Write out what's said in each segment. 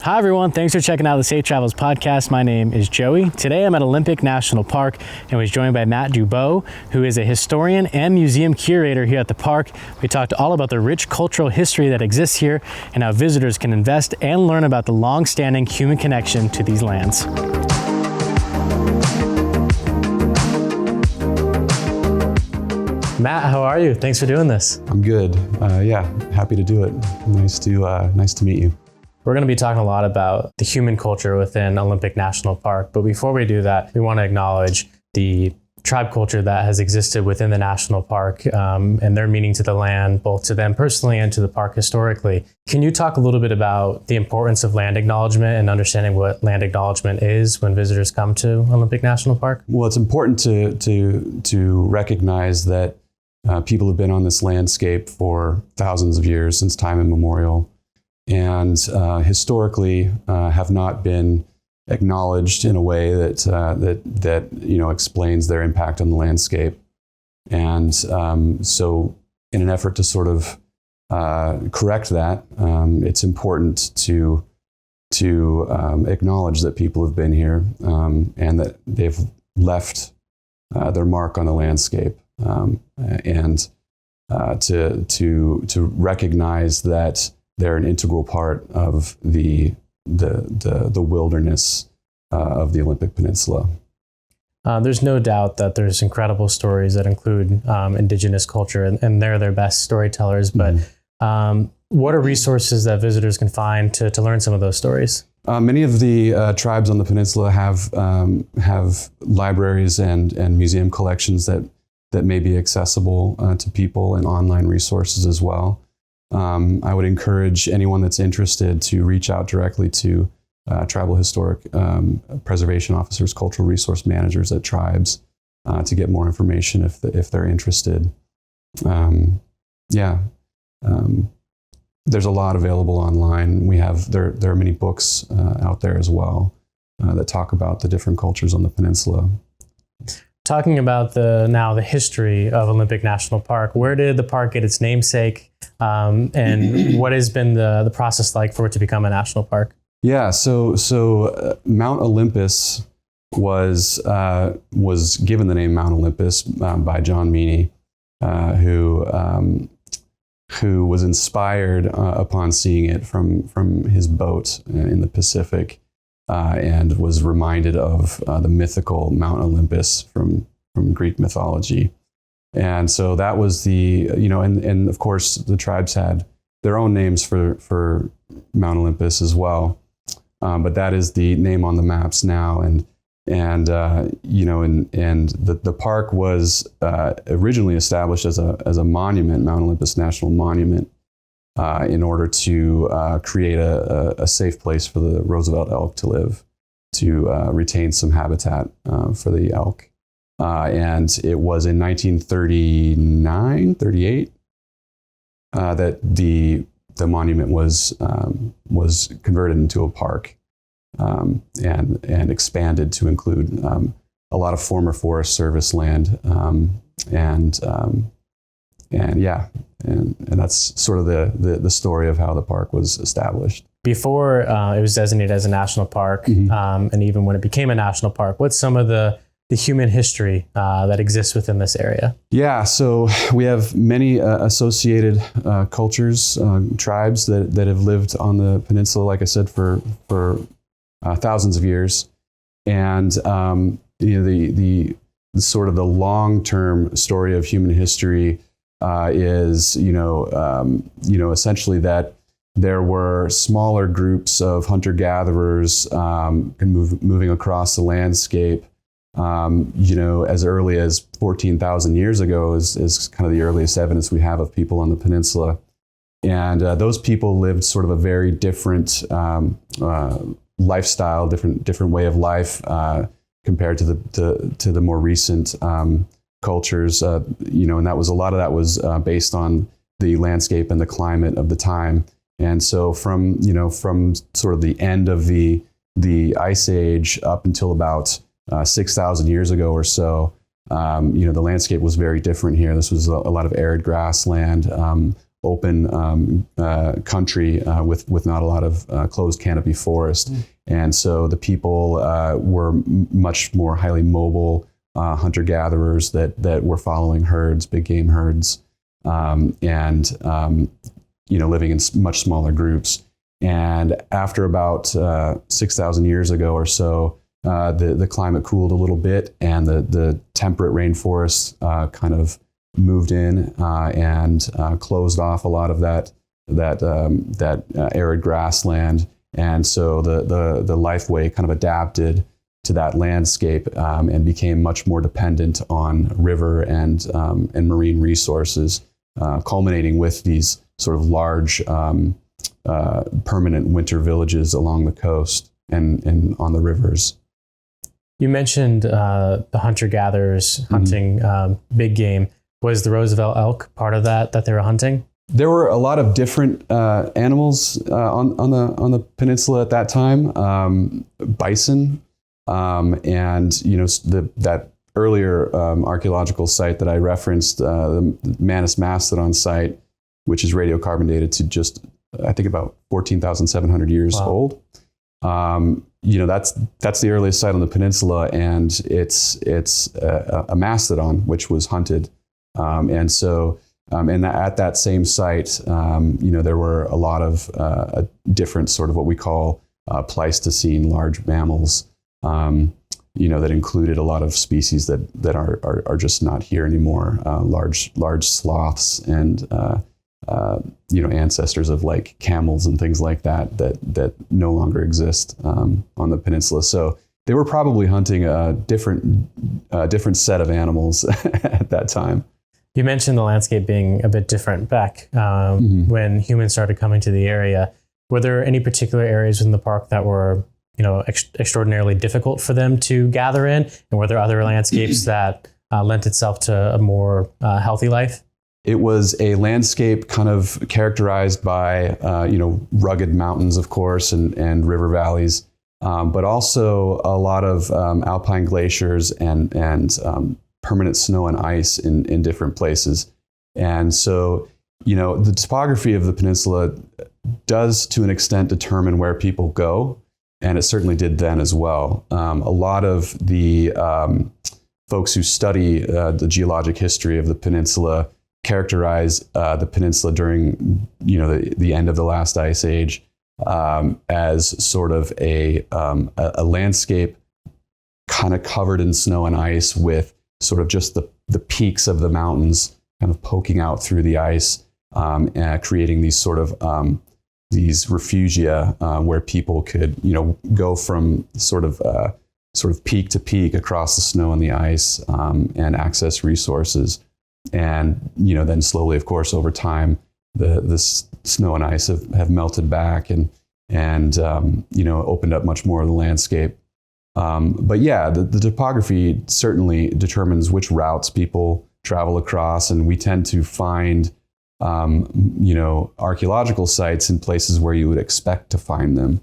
Hi everyone, thanks for checking out the Safe Travels podcast. My name is Joey. Today I'm at Olympic National Park and was joined by Matt Dubeau, who is a historian and museum curator here at the park. We talked all about the rich cultural history that exists here and how visitors can invest and learn about the long-standing human connection to these lands. Matt, how are you? Thanks for doing this. I'm good. Happy to do it. Nice to meet you. We're going to be talking a lot about the human culture within Olympic National Park, but before we do that, we want to acknowledge the tribe culture that has existed within the national park and their meaning to the land, both to them personally and to the park historically. Can you talk a little bit about the importance of land acknowledgement and understanding what land acknowledgement is when visitors come to Olympic National Park? Well, it's important to recognize that people have been on this landscape for thousands of years, since time immemorial, and historically have not been acknowledged in a way that explains their impact on the landscape. And so in an effort to sort of correct that, it's important to acknowledge that people have been here and that they've left their mark on the landscape, and to recognize that they're an integral part of the wilderness of the Olympic Peninsula. There's no doubt that there's incredible stories that include indigenous culture, and they're their best storytellers. But what are resources that visitors can find to learn some of those stories? Many of the tribes on the peninsula have libraries and museum collections that may be accessible to people, and online resources as well. I would encourage anyone that's interested to reach out directly to tribal historic preservation officers, cultural resource managers at tribes to get more information if they're interested. There's a lot available online. There are many books out there as well that talk about the different cultures on the peninsula. Talking about the history of Olympic National Park, where did the park get its namesake, and what has been the process like for it to become a national park? Yeah, so Mount Olympus was given the name Mount Olympus by John Meany, who was inspired upon seeing it from his boat in the Pacific. And was reminded of the mythical Mount Olympus from Greek mythology. And so that was and of course the tribes had their own names for Mount Olympus as well. But that is the name on the maps now. And the park was originally established as a monument, Mount Olympus National Monument, in order to create a safe place for the Roosevelt elk to live, to retain some habitat for the elk. And it was in 1938 that the monument was converted into a park and expanded to include a lot of former Forest Service land and that's sort of the story of how the park was established. Before it was designated as a national park, and even when it became a national park, what's some of the human history that exists within this area? Yeah, so we have many associated cultures, tribes that have lived on the peninsula, like I said, for thousands of years, and the sort of the long-term story of human history is essentially that there were smaller groups of hunter-gatherers moving across the landscape, as early as 14,000 years ago is kind of the earliest evidence we have of people on the peninsula. And those people lived sort of a very different lifestyle, different way of life compared to the more recent cultures, and that was a lot of that was based on the landscape and the climate of the time. And so from sort of the end of the Ice Age up until about 6,000 years ago or so, the landscape was very different here. This was a lot of arid grassland, open country with not a lot of closed canopy forest. And so the people were much more highly mobile hunter-gatherers that were following herds, big game herds, and living in much smaller groups. And after about 6,000 years ago or so, the climate cooled a little bit, and the temperate rainforests kind of moved in and closed off a lot of that arid grassland. And so the lifeway kind of adapted to that landscape and became much more dependent on river and marine resources, culminating with these sort of large permanent winter villages along the coast and on the rivers. You mentioned the hunter-gatherers hunting big game. Was the Roosevelt elk part of that they were hunting? There were a lot of different animals on the peninsula at that time. Bison, and that earlier archaeological site that I referenced, the Manus Mastodon site, which is radiocarbon dated to just, I think, about 14,700 years old. That's the earliest site on the peninsula, and it's a mastodon which was hunted, and so at that same site, there were a lot of different sort of what we call Pleistocene large mammals, that included a lot of species that are just not here anymore, large sloths and ancestors of like camels and things like that no longer exist on the peninsula. So they were probably hunting a different set of animals at that time. You mentioned the landscape being a bit different back when humans started coming to the area. Were there any particular areas in the park that were extraordinarily difficult for them to gather in? And were there other landscapes that lent itself to a more healthy life? It was a landscape kind of characterized by, rugged mountains, of course, and river valleys, but also a lot of alpine glaciers and permanent snow and ice in different places. And so, the topography of the peninsula does, to an extent, determine where people go, and it certainly did then as well. A lot of the folks who study the geologic history of the peninsula characterize the peninsula during the end of the last ice age as sort of a landscape kind of covered in snow and ice, with sort of just the peaks of the mountains kind of poking out through the ice, creating these sort of these refugia where people could go from sort of peak to peak across the snow and the ice, and access resources. And then slowly, of course, over time, the snow and ice have melted back and opened up much more of the landscape. But yeah, the topography certainly determines which routes people travel across, and we tend to find archaeological sites in places where you would expect to find them.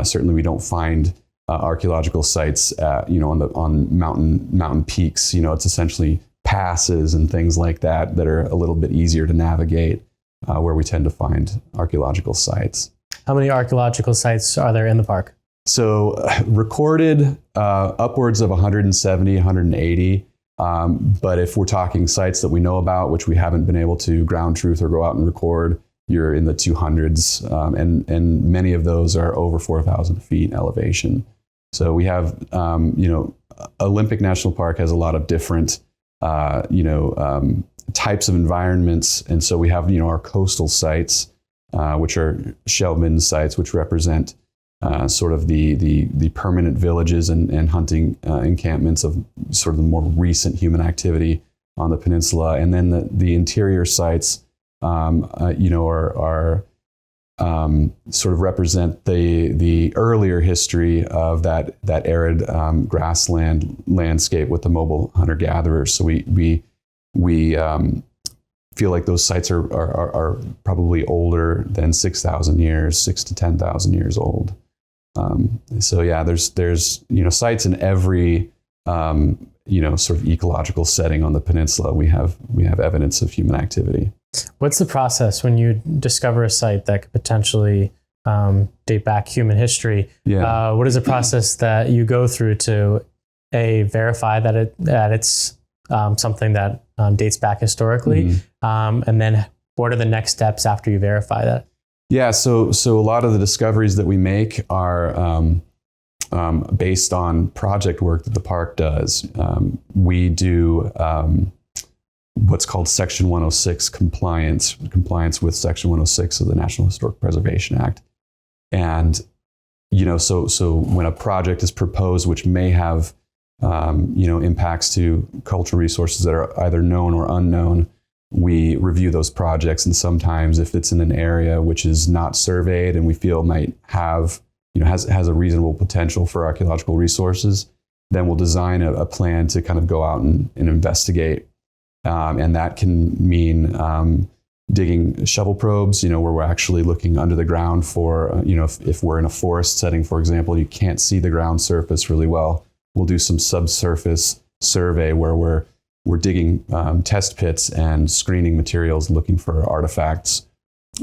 Certainly, we don't find archaeological sites on mountain peaks. It's essentially passes and things like that are a little bit easier to navigate, where we tend to find archaeological sites. How many archaeological sites are there in the park? So recorded upwards of 170, 180. But if we're talking sites that we know about, which we haven't been able to ground truth or go out and record, you're in the 200s. And many of those are over 4,000 feet elevation. So we have, Olympic National Park has a lot of different types of environments. And so we have, our coastal sites, which are shellman sites, which represent sort of the permanent villages and hunting encampments of sort of the more recent human activity on the peninsula. And then the interior sites, are sort of represent the earlier history of that arid grassland landscape with the mobile hunter-gatherers. So we feel like those sites are probably older than 6,000 years, 6,000 to 10,000 years old. So yeah, there's sites in every sort of ecological setting on the peninsula. We have evidence of human activity. What's the process when you discover a site that could potentially date back human history? Yeah. What is the process that you go through to verify that it's something that dates back historically, and then what are the next steps after you verify that? Yeah, so a lot of the discoveries that we make are based on project work that the park does. We do what's called Section 106 compliance with Section 106 of the National Historic Preservation Act. And, so when a project is proposed, which may have, impacts to cultural resources that are either known or unknown, we review those projects. And sometimes if it's in an area which is not surveyed and we feel might have, has a reasonable potential for archaeological resources, then we'll design a plan to kind of go out and investigate. And that can mean digging shovel probes, where we're actually looking under the ground for, if we're in a forest setting, for example, you can't see the ground surface really well. We'll do some subsurface survey where we're digging test pits and screening materials, looking for artifacts.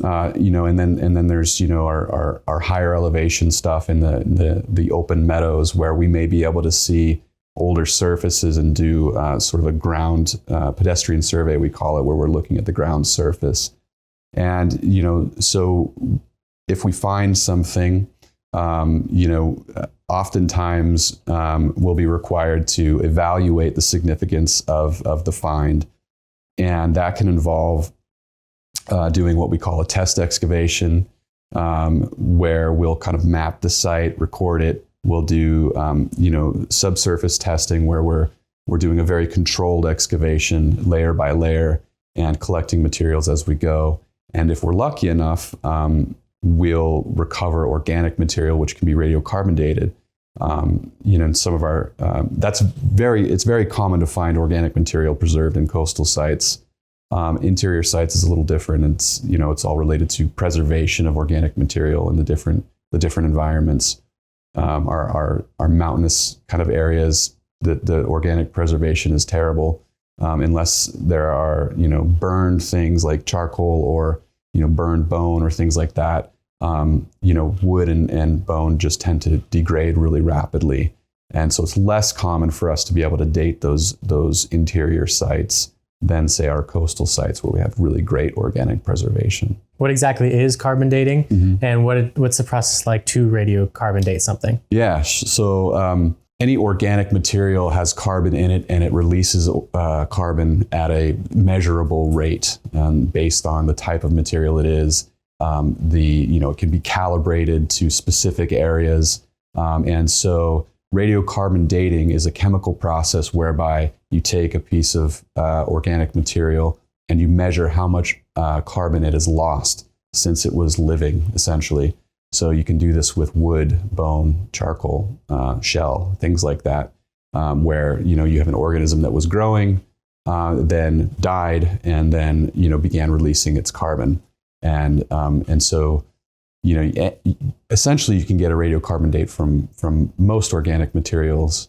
And then there's our higher elevation stuff in the open meadows where we may be able to see older surfaces and do sort of a ground pedestrian survey, we call it, where we're looking at the ground surface. And so if we find something, oftentimes we'll be required to evaluate the significance of the find, and that can involve doing what we call a test excavation, where we'll kind of map the site, record it. We'll do, subsurface testing where we're doing a very controlled excavation, layer by layer, and collecting materials as we go. And if we're lucky enough, we'll recover organic material, which can be radiocarbon dated. Some of our it's very common to find organic material preserved in coastal sites. Interior sites is a little different. It's all related to preservation of organic material in the different environments. Our mountainous kind of areas, the organic preservation is terrible unless there are burned things like charcoal or burned bone or things like that. Wood and bone just tend to degrade really rapidly, and so it's less common for us to be able to date those interior sites than, say, our coastal sites where we have really great organic preservation. What exactly is carbon dating, and what's the process like to radiocarbon date something? Yeah, so any organic material has carbon in it, and it releases carbon at a measurable rate based on the type of material it is. It can be calibrated to specific areas, and so radiocarbon dating is a chemical process whereby you take a piece of organic material and you measure how much carbon it has lost since it was living, essentially. So you can do this with wood, bone, charcoal, shell, things like that, where you have an organism that was growing, then died, and then began releasing its carbon, and so essentially you can get a radiocarbon date from most organic materials,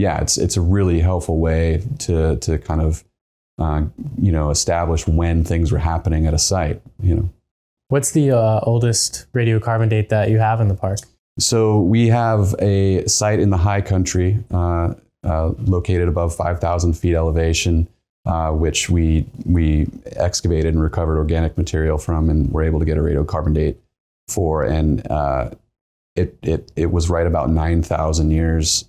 it's a really helpful way to kind of establish when things were happening at a site. What's the oldest radiocarbon date that you have in the park? So we have a site in the high country located above 5,000 feet elevation, which we excavated and recovered organic material from, and were able to get a radiocarbon date for. And it was right about 9,000 years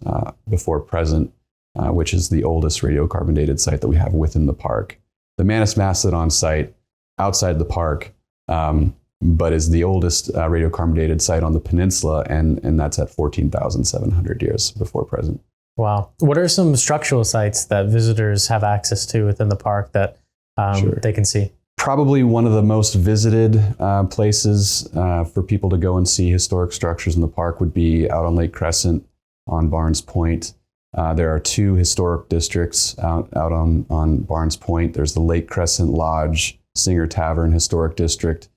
before present, which is the oldest radiocarbon dated site that we have within the park. The Manus Mastodon site outside the park, but is the oldest radiocarbon dated site on the peninsula, and that's at 14,700 years before present. Wow. What are some structural sites that visitors have access to within the park that they can see? Probably one of the most visited places for people to go and see historic structures in the park would be out on Lake Crescent on Barnes Point. There are two historic districts out on Barnes Point. There's the Lake Crescent Lodge Singer Tavern Historic District,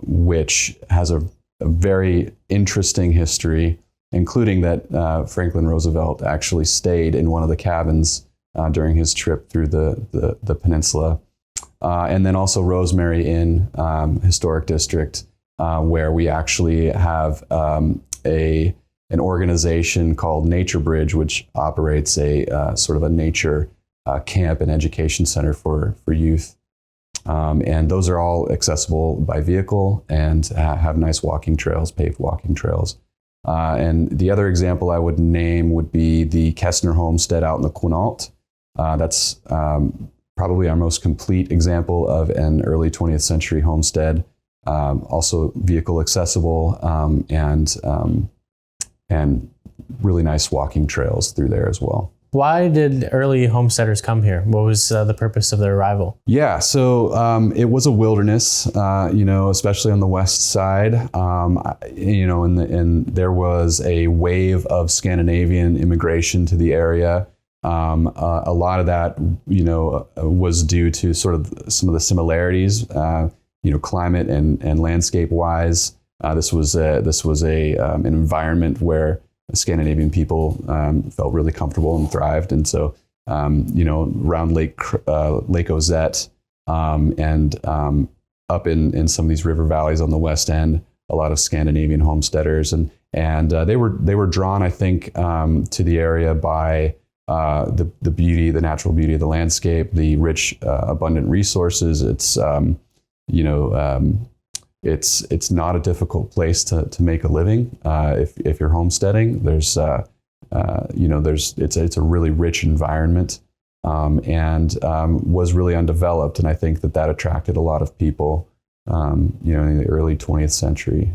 which has a very interesting history, including that Franklin Roosevelt actually stayed in one of the cabins during his trip through the peninsula. And then also Rosemary Inn Historic District, where we actually have an organization called Nature Bridge, which operates a sort of a nature camp and education center for youth. And those are all accessible by vehicle and have nice walking trails, paved walking trails. And the other example I would name would be the Kessner Homestead out in the Quinault. That's probably our most complete example of an early 20th century homestead. Also vehicle accessible, and really nice walking trails through there as well. Why did early homesteaders come here? What was the purpose of their arrival? Yeah, so it was a wilderness, especially on the west side. And there was a wave of Scandinavian immigration to the area. A lot of that, was due to sort of some of the similarities, climate and landscape wise. This was an environment where Scandinavian people felt really comfortable and thrived, and so around Lake Ozette and up in some of these river valleys on the west end, a lot of Scandinavian homesteaders, and they were drawn, I think, to the area by the beauty, the natural beauty of the landscape, the rich, abundant resources. It's not a difficult place to make a living if you're homesteading. It's a really rich environment, and was really undeveloped, and I think that attracted a lot of people, in the early 20th century.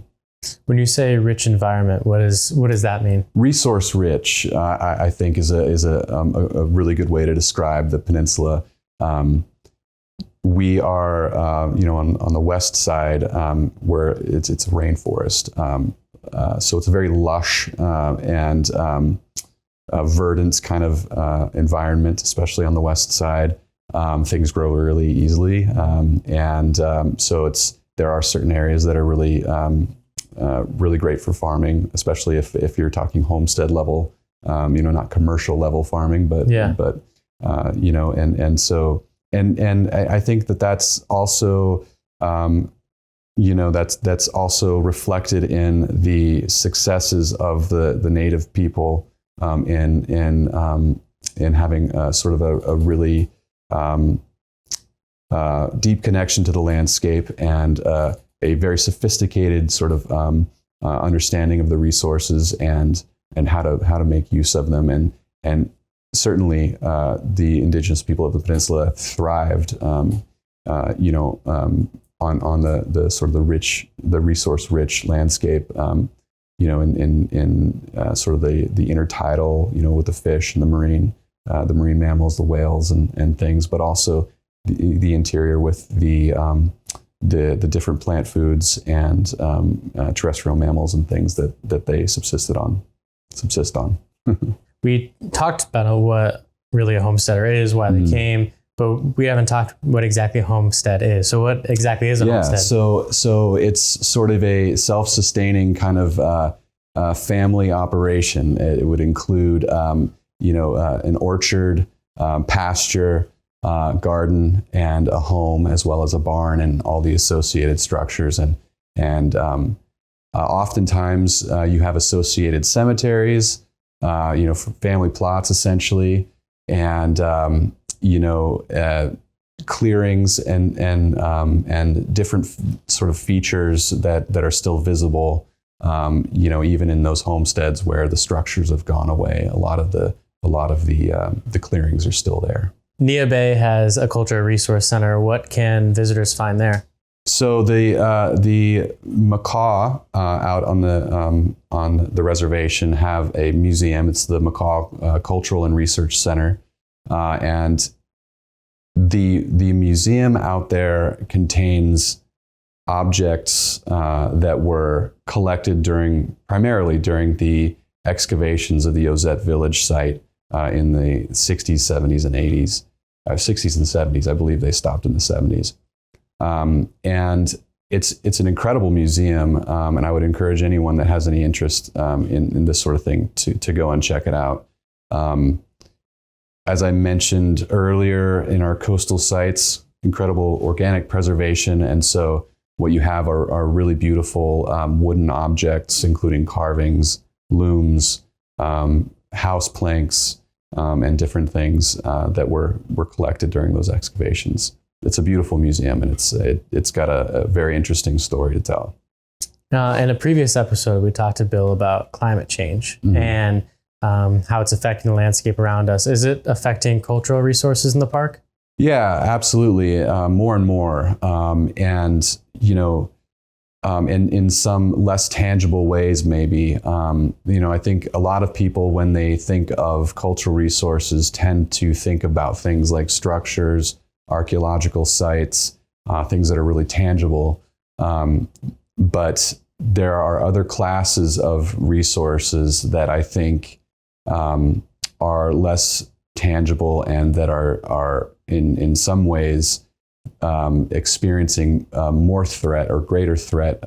When you say rich environment, what does that mean? Resource rich, I think, is a really good way to describe the peninsula. We are, on the west side, where it's a rainforest. So it's a very lush and verdant kind of environment, especially on the west side. Things grow really easily. So there are certain areas that are really, really great for farming, especially if you're talking homestead level, not commercial level farming, but And I think that's also, that's also reflected in the successes of the native people in having sort of a really deep connection to the landscape and a very sophisticated sort of understanding of the resources and how to make use of them, and certainly, the indigenous people of the peninsula thrived, on the sort of the resource-rich landscape, in sort of the intertidal, with the fish and the marine mammals, the whales and things, but also the interior with the different plant foods and terrestrial mammals and things that they subsist on. We talked about what really a homesteader is, why they came, but we haven't talked what exactly a homestead is. So what exactly is a homestead? So it's sort of a self-sustaining kind of family operation. It would include, an orchard, pasture, garden, and a home, as well as a barn and all the associated structures. And oftentimes you have associated cemeteries, for family plots essentially, and clearings and different sort of features that are still visible, even in those homesteads where the structures have gone away. A lot of the clearings are still there. Neah Bay has a cultural resource center. What can visitors find there? So the Macaw out on the reservation have a museum. It's the Macaw Cultural and Research Center, and the museum out there contains objects that were collected primarily during the excavations of the Ozette village site in the 60s, 70s, and 80s. 60s and 70s, I believe they stopped in the 70s. And it's an incredible museum, and I would encourage anyone that has any interest in this sort of thing to go and check it out. as I mentioned earlier, in our coastal sites, incredible organic preservation. And so what you have are really beautiful wooden objects, including carvings, looms, house planks, and different things that were collected during those excavations. It's a beautiful museum, and it's got a very interesting story to tell. In a previous episode, we talked to Bill about climate change and how it's affecting the landscape around us. Is it affecting cultural resources in the park? Yeah, absolutely. More and more. And, in some less tangible ways, maybe. I think a lot of people, when they think of cultural resources, tend to think about things like structures, archaeological sites, things that are really tangible. But there are other classes of resources that I think are less tangible and that are in some ways experiencing more threat or greater threat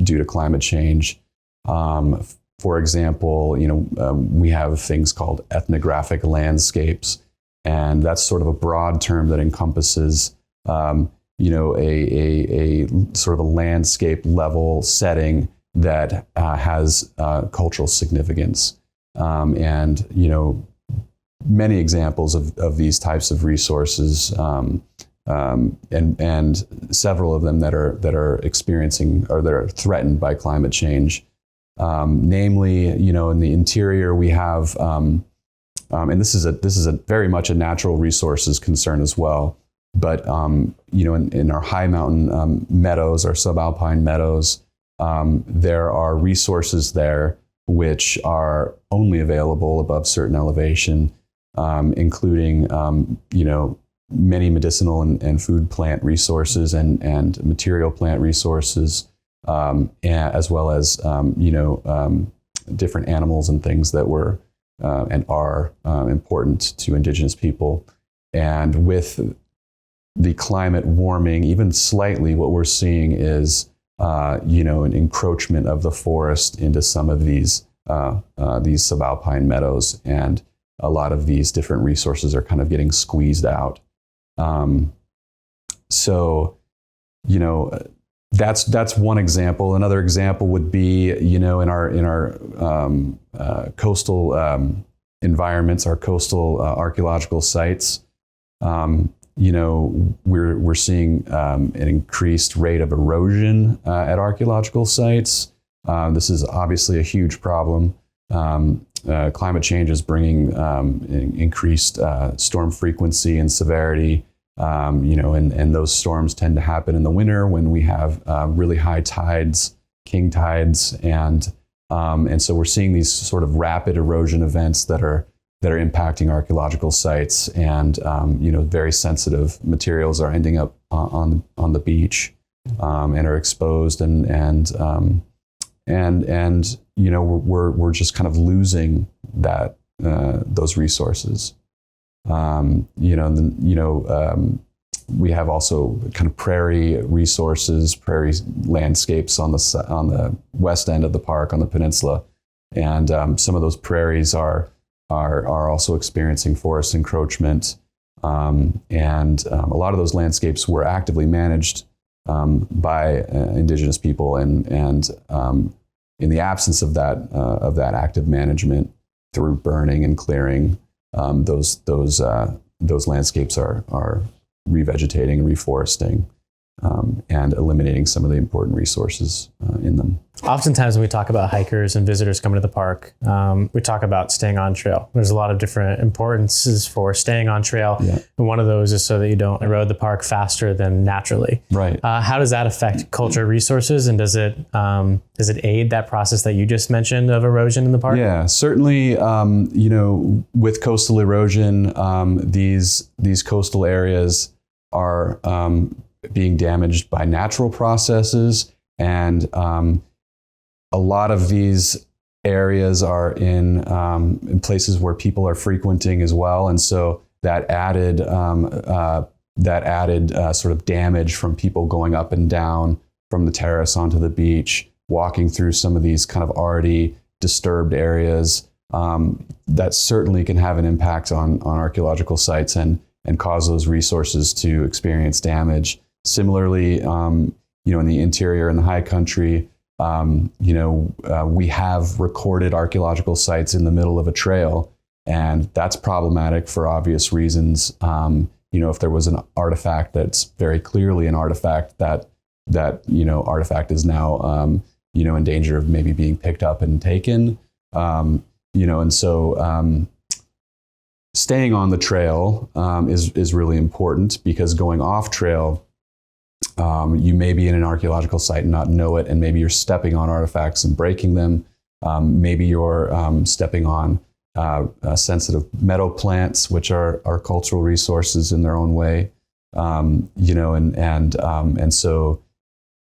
due to climate change. For example, we have things called ethnographic landscapes, and that's sort of a broad term that encompasses a sort of a landscape level setting that has cultural significance. And many examples of these types of resources, and several of them that are experiencing or that are threatened by climate change. Namely, in the interior we have, and this is a very much a natural resources concern as well. But in our high mountain meadows, our subalpine meadows, there are resources there which are only available above certain elevation, including many medicinal and food plant resources and material plant resources, as well as different animals and things that were and are important to indigenous people. And with the climate warming, even slightly, what we're seeing is an encroachment of the forest into some of these subalpine meadows, and a lot of these different resources are kind of getting squeezed out. That's one example. Another example would be, in our coastal environments, our coastal archaeological sites. We're seeing an increased rate of erosion at archaeological sites. This is obviously a huge problem. Climate change is bringing increased storm frequency and severity. And those storms tend to happen in the winter when we have really high tides, king tides, and so we're seeing these sort of rapid erosion events that are impacting archaeological sites, and very sensitive materials are ending up on the beach and are exposed, and we're just kind of losing that those resources. We have also kind of prairie resources, prairie landscapes on the west end of the park, on the peninsula, and some of those prairies are also experiencing forest encroachment, and a lot of those landscapes were actively managed by indigenous people, and in the absence of that active management through burning and clearing, those landscapes are revegetating, reforesting, and eliminating some of the important resources in them. Oftentimes when we talk about hikers and visitors coming to the park, we talk about staying on trail. There's a lot of different importances for staying on trail. Yeah. And one of those is so that you don't erode the park faster than naturally. Right. How does that affect cultural resources, and does it aid that process that you just mentioned of erosion in the park? Yeah, certainly. With coastal erosion, these coastal areas are being damaged by natural processes, and a lot of these areas are in places where people are frequenting as well, and so that added sort of damage from people going up and down from the terrace onto the beach, walking through some of these kind of already disturbed areas, that certainly can have an impact on archaeological sites and cause those resources to experience damage. Similarly, in the interior and the high country, we have recorded archaeological sites in the middle of a trail, and that's problematic for obvious reasons. If there was an artifact that's very clearly an artifact that artifact is now in danger of maybe being picked up and taken, and so staying on the trail is really important, because going off trail, you may be in an archaeological site and not know it, and maybe you're stepping on artifacts and breaking them. Maybe you're stepping on sensitive meadow plants, which are cultural resources in their own way, and so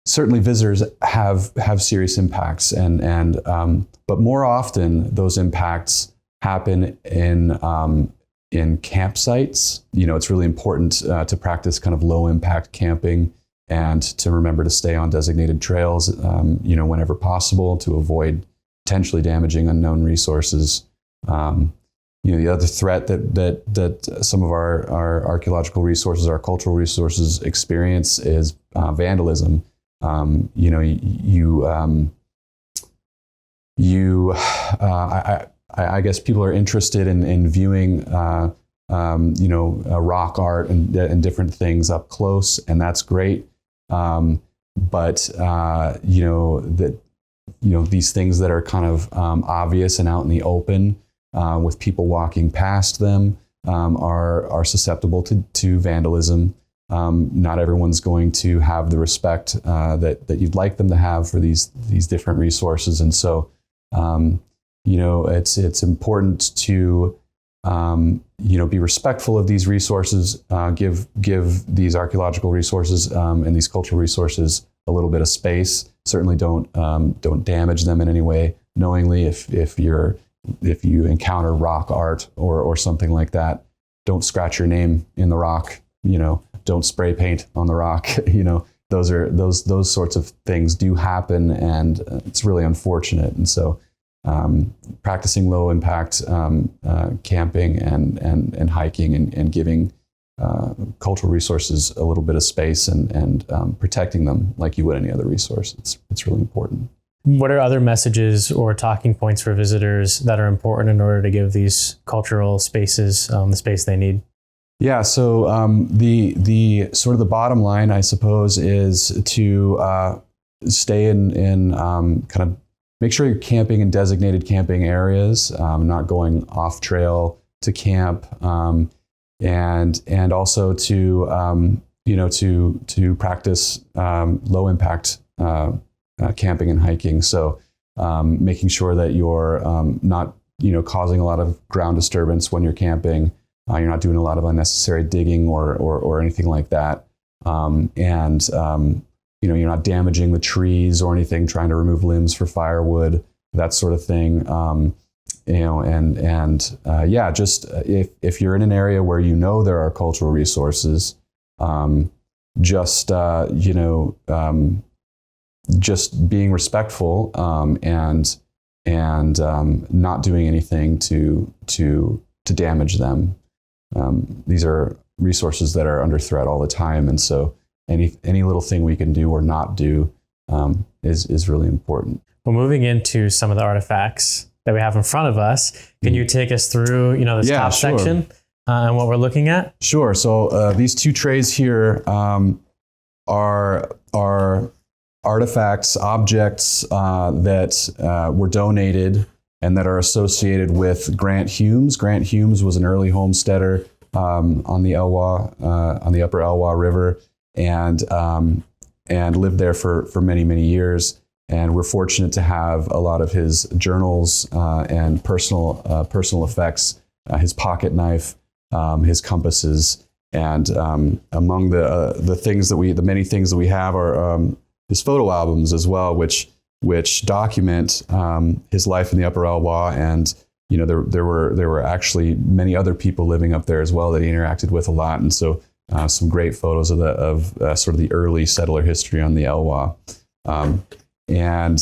certainly visitors have serious impacts, but more often those impacts happen in campsites. It's really important to practice kind of low impact camping, and to remember to stay on designated trails, whenever possible, to avoid potentially damaging unknown resources. The other threat that some of our archaeological resources, our cultural resources experience is vandalism. I guess people are interested in viewing, rock art and different things up close, and that's great. These things that are kind of obvious and out in the open, with people walking past them, are susceptible to vandalism. Not everyone's going to have the respect that you'd like them to have for these different resources, and so it's important to be respectful of these resources, give these archaeological resources and these cultural resources a little bit of space. Certainly don't damage them in any way knowingly. If you encounter rock art or something like that, don't scratch your name in the rock. Don't spray paint on the rock. Those sorts of things do happen, and it's really unfortunate. And so practicing low impact camping and hiking and giving cultural resources a little bit of space and protecting them like you would any other resource. It's really important. What are other messages or talking points for visitors that are important in order to give these cultural spaces the space they need? Yeah, so the sort of the bottom line, I suppose, is to stay in kind of make sure you're camping in designated camping areas, not going off trail to camp, and also to practice low impact camping and hiking. So making sure that you're not causing a lot of ground disturbance when you're camping. You're not doing a lot of unnecessary digging or anything like that, you're not damaging the trees or anything, trying to remove limbs for firewood, that sort of thing. Just if you're in an area where there are cultural resources, just being respectful and not doing anything to damage them. These are resources that are under threat all the time, and so any little thing we can do or not do is really important. Well, moving into some of the artifacts that we have in front of us, can you take us through this top section and what we're looking at? Sure. So these two trays here are artifacts, objects that were donated and that are associated with Grant Humes. Grant Humes was an early homesteader on the Elwha, on the Upper Elwha River, and lived there for many, many years. And we're fortunate to have a lot of his journals and personal effects, his pocket knife, his compasses, and among the many things that we have are his photo albums as well, which document his life in the Upper Elwha. And there were actually many other people living up there as well that he interacted with a lot, and so some great photos of sort of the early settler history on the Elwha. And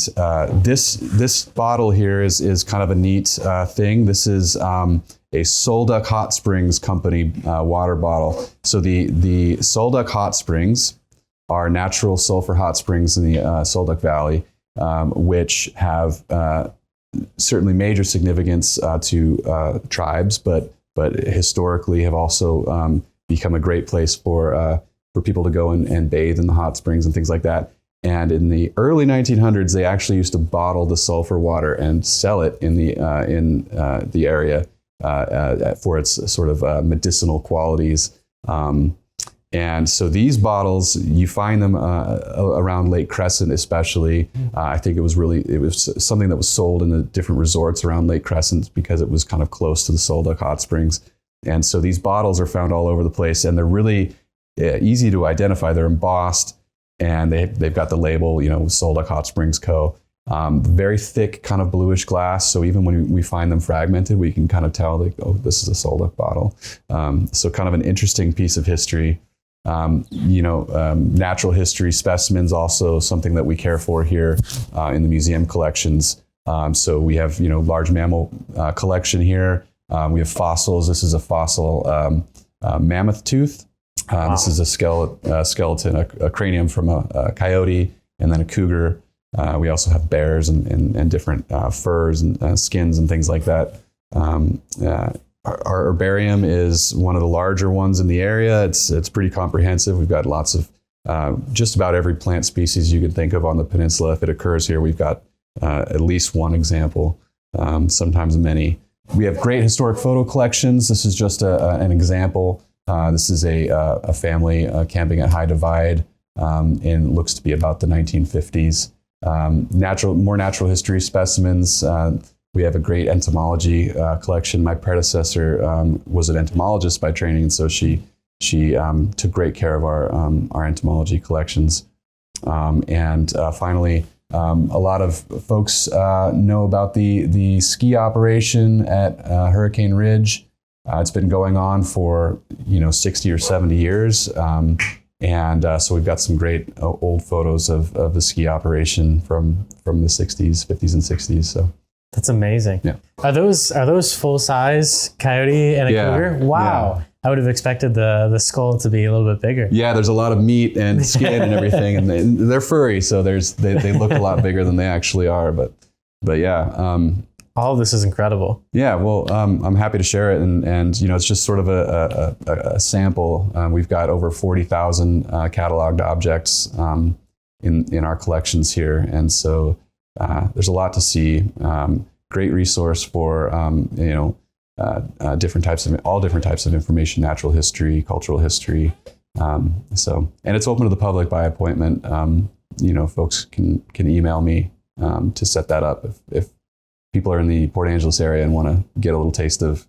this bottle here is kind of a neat thing. This is a Solduck Hot Springs Company water bottle. So the Solduck Hot Springs are natural sulfur hot springs in the Solduck Valley, which have certainly major significance to tribes, but historically have also become a great place for people to go and bathe in the hot springs and things like that. And in the early 1900s, they actually used to bottle the sulfur water and sell it in the area for its sort of medicinal qualities. And so these bottles, you find them around Lake Crescent, especially. I think it was something that was sold in the different resorts around Lake Crescent because it was kind of close to the Solduck Hot Springs. And so these bottles are found all over the place, and they're really easy to identify. They're embossed, and they've got the label, Solduck Hot Springs Co. Very thick, kind of bluish glass. So even when we find them fragmented, we can kind of tell, this is a Solduck bottle. So kind of an interesting piece of history. Natural history specimens, also something that we care for here in the museum collections. So we have, large mammal collection here. We have fossils. This is a fossil mammoth tooth. Wow. This is a skeleton, a cranium from a coyote, and then a cougar. We also have bears and different furs and skins and things like that. Our herbarium is one of the larger ones in the area. It's pretty comprehensive. We've got lots of just about every plant species you could think of on the peninsula. If it occurs here, we've got at least one example, sometimes many. We have great historic photo collections. This is just an example. This is a family camping at High Divide, and looks to be about the 1950s. More natural history specimens. We have a great entomology collection. My predecessor was an entomologist by training, and so she took great care of our entomology collections. And finally, a lot of folks know about the ski operation at Hurricane Ridge. It's been going on for 60 or 70 years. And so we've got some great old photos of the ski operation from the 60s, 50s, and 60s. So that's amazing. Yeah. Are those full size coyote and a cougar? Wow. Yeah. I would have expected the skull to be a little bit bigger. Yeah, there's a lot of meat and skin and everything, and they're furry, so they look a lot bigger than they actually are. But yeah. All of this is incredible. Yeah, well, I'm happy to share it, and it's just sort of a sample. We've got over 40,000 cataloged objects in our collections here, and so there's a lot to see. Great resource for all different types of information, natural history, cultural history. And it's open to the public by appointment. Folks can email me to set that up if people are in the Port Angeles area and want to get a little taste of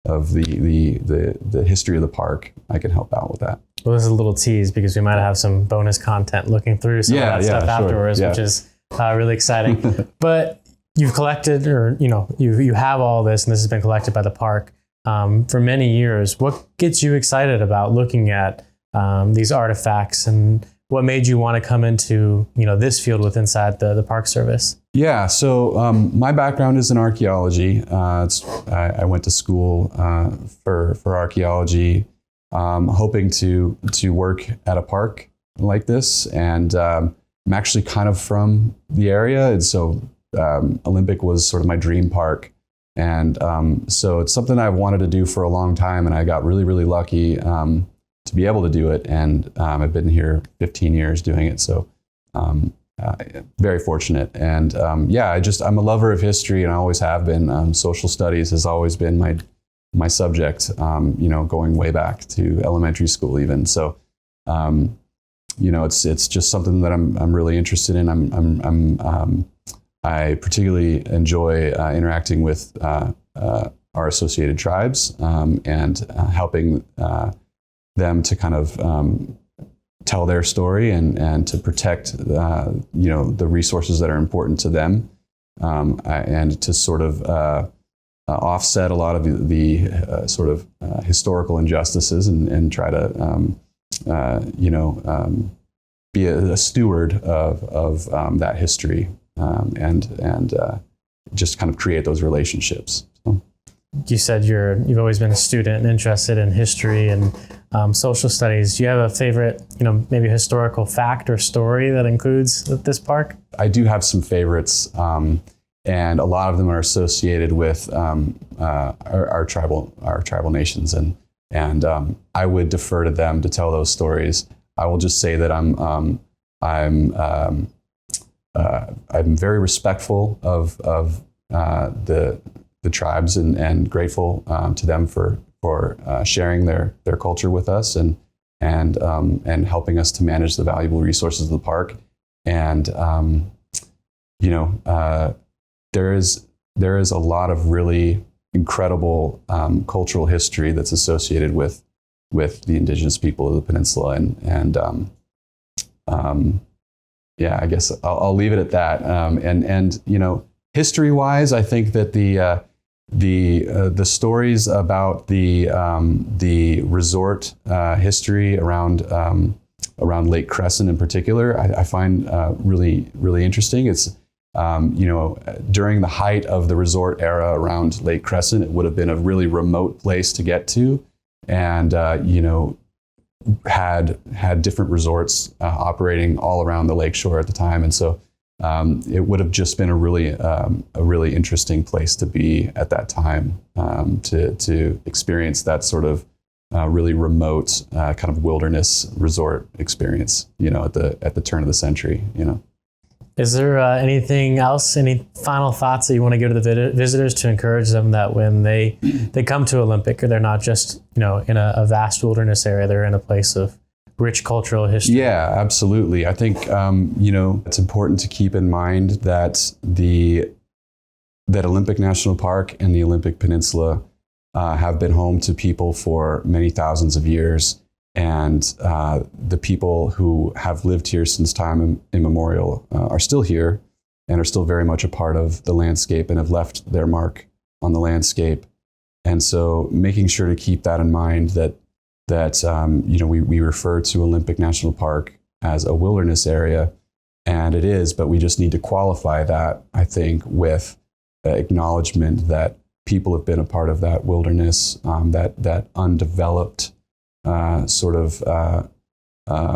the history of the park. I can help out with that. Well, this is a little tease because we might have some bonus content looking through some of that stuff afterwards, which is really exciting. But you've collected, or you have all this, and this has been collected by the park for many years. What gets you excited about looking at these artifacts, and what made you want to come into this field inside the Park Service? Yeah, so my background is in archaeology. I went to school for archaeology, hoping to work at a park like this, and I'm actually kind of from the area, and so Olympic was sort of my dream park, and so it's something I've wanted to do for a long time, and I got really, really lucky to be able to do it, and I've been here 15 years doing it, so very fortunate. And I'm a lover of history, and I always have been. Social studies has always been my subject, going way back to elementary school even. So, it's just something that I'm really interested in. I particularly enjoy interacting with our associated tribes and helping them to kind of tell their story and to protect the resources that are important to them, and to sort of offset a lot of the sort of historical injustices and try to be a steward of that history and just kind of create those relationships. So. You said you've always been a student and interested in history and social studies. Do you have a favorite, maybe historical fact or story that includes this park? I do have some favorites, and a lot of them are associated with our tribal nations, and I would defer to them to tell those stories. I will just say that I'm very respectful of the tribes and grateful to them for sharing their culture with us and helping us to manage the valuable resources of the park. And there is a lot of really incredible cultural history that's associated with the indigenous people of the peninsula, and I guess I'll leave it at that. History-wise, I think that the stories about the resort history around Lake Crescent in particular, I find really, really interesting. It's during the height of the resort era around Lake Crescent, it would have been a really remote place to get to, and had different resorts operating all around the lakeshore at the time, and so it would have just been a really interesting place to be at that time, to experience that sort of really remote kind of wilderness resort experience, at the turn of the century. Is there anything else, any final thoughts that you want to give to the visitors to encourage them that when they come to Olympic, they're not just in a vast wilderness area, they're in a place of rich cultural history? Yeah, absolutely. I think it's important to keep in mind that that Olympic National Park and the Olympic Peninsula have been home to people for many thousands of years, and the people who have lived here since time immemorial are still here and are still very much a part of the landscape and have left their mark on the landscape. And so making sure to keep that in mind, that we refer to Olympic National Park as a wilderness area, and it is, but we just need to qualify that, I think, with acknowledgement that people have been a part of that wilderness, that undeveloped sort of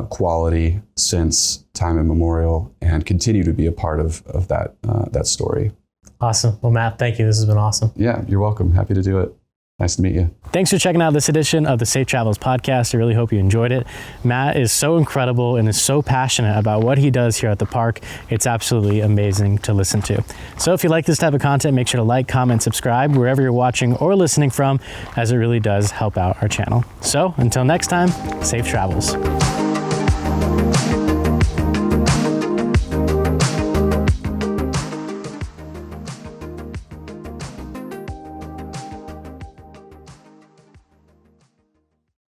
quality since time immemorial, and continue to be a part of that story. Awesome. Well, Matt, thank you. This has been awesome. Yeah, you're welcome. Happy to do it. Nice to meet you. Thanks for checking out this edition of the Safe Travels podcast. I really hope you enjoyed it. Matt is so incredible and is so passionate about what he does here at the park. It's absolutely amazing to listen to. So if you like this type of content, make sure to like, comment, subscribe wherever you're watching or listening from, as it really does help out our channel. So until next time, safe travels.